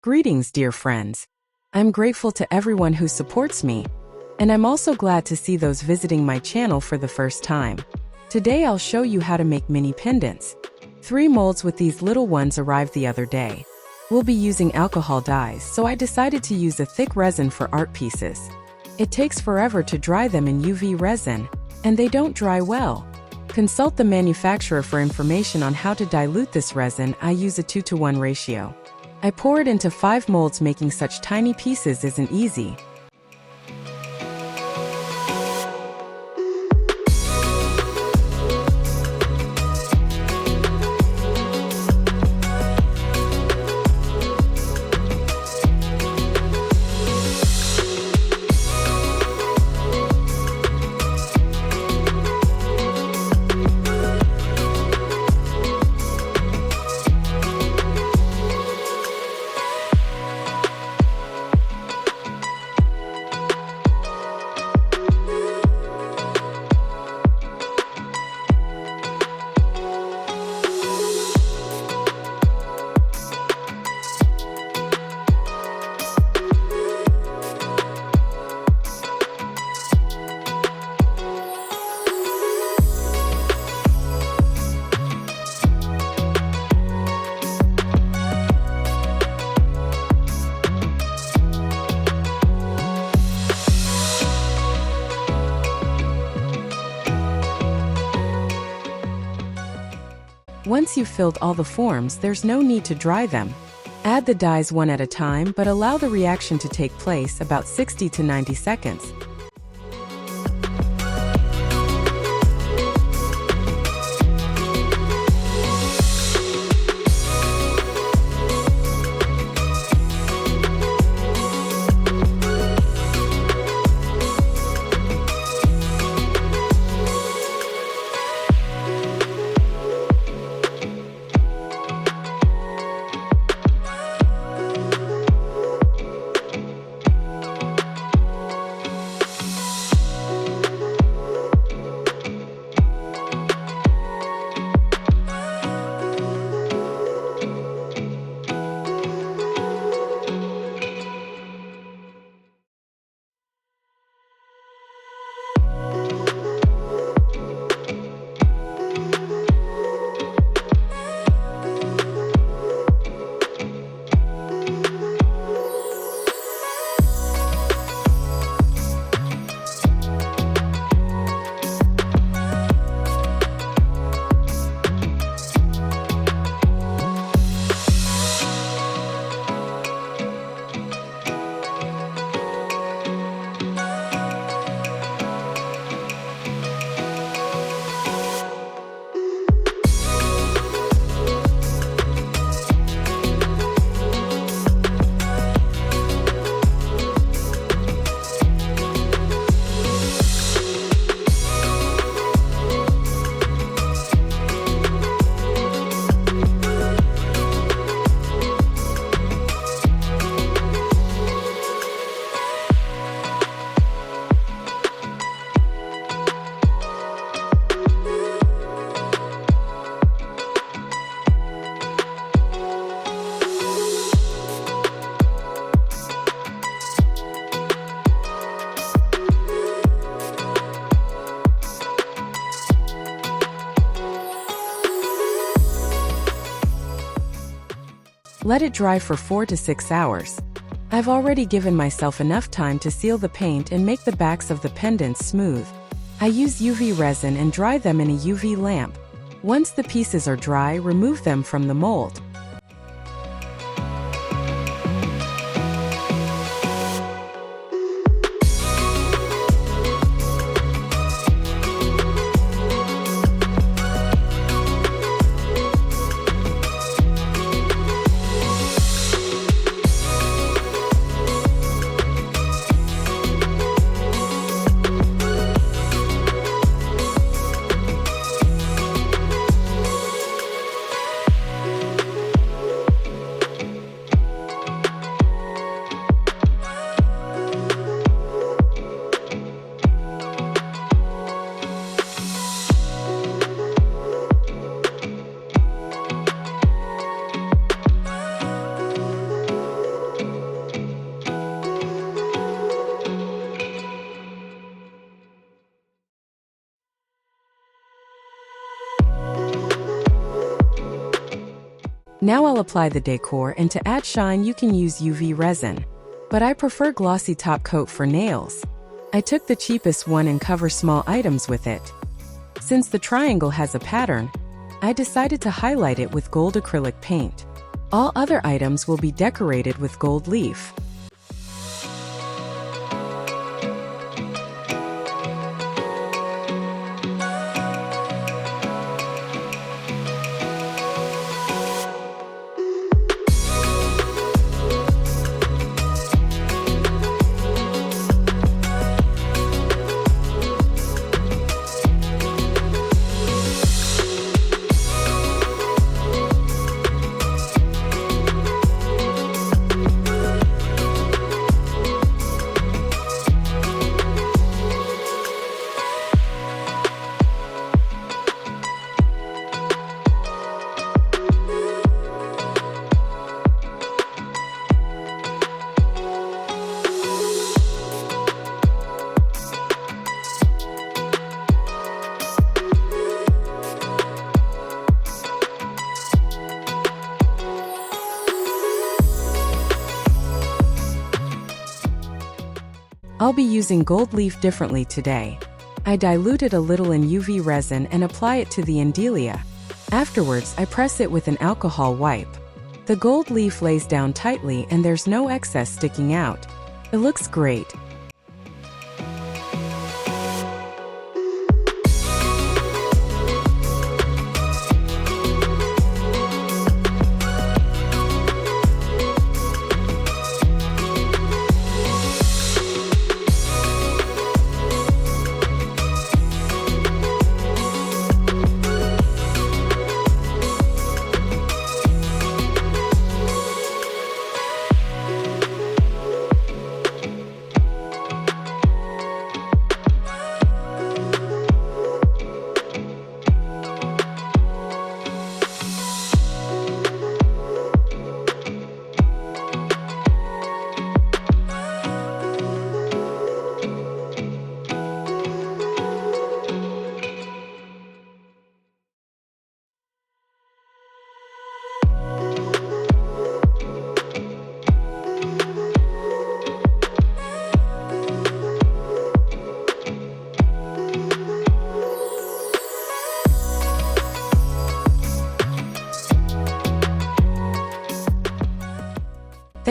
Greetings, dear friends. I'm grateful to everyone who supports me, and I'm also glad to see those visiting my channel for the first time. Today I'll show you how to make mini pendants. 3 molds with these little ones arrived the other day. We'll be using alcohol dyes, so I decided to use a thick resin for art pieces. It takes forever to dry them in UV resin, and they don't dry well. Consult the manufacturer for information on how to dilute this resin. I use a 2:1 ratio. I pour it into 5 molds. Making such tiny pieces isn't easy. Once you've filled all the forms, there's no need to dry them. Add the dyes one at a time, but allow the reaction to take place about 60 to 90 seconds. Let it dry for 4 to 6 hours. I've already given myself enough time to seal the paint and make the backs of the pendants smooth. I use UV resin and dry them in a UV lamp. Once the pieces are dry, remove them from the mold. Now I'll apply the decor, and to add shine you can use UV resin. But I prefer glossy top coat for nails. I took the cheapest one and cover small items with it. Since the triangle has a pattern, I decided to highlight it with gold acrylic paint. All other items will be decorated with gold leaf. I'll be using gold leaf differently today. I dilute it a little in UV resin and apply it to the endilia. Afterwards, I press it with an alcohol wipe. The gold leaf lays down tightly and there's no excess sticking out. It looks great.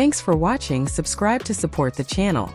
Thanks for watching. Subscribe to support the channel.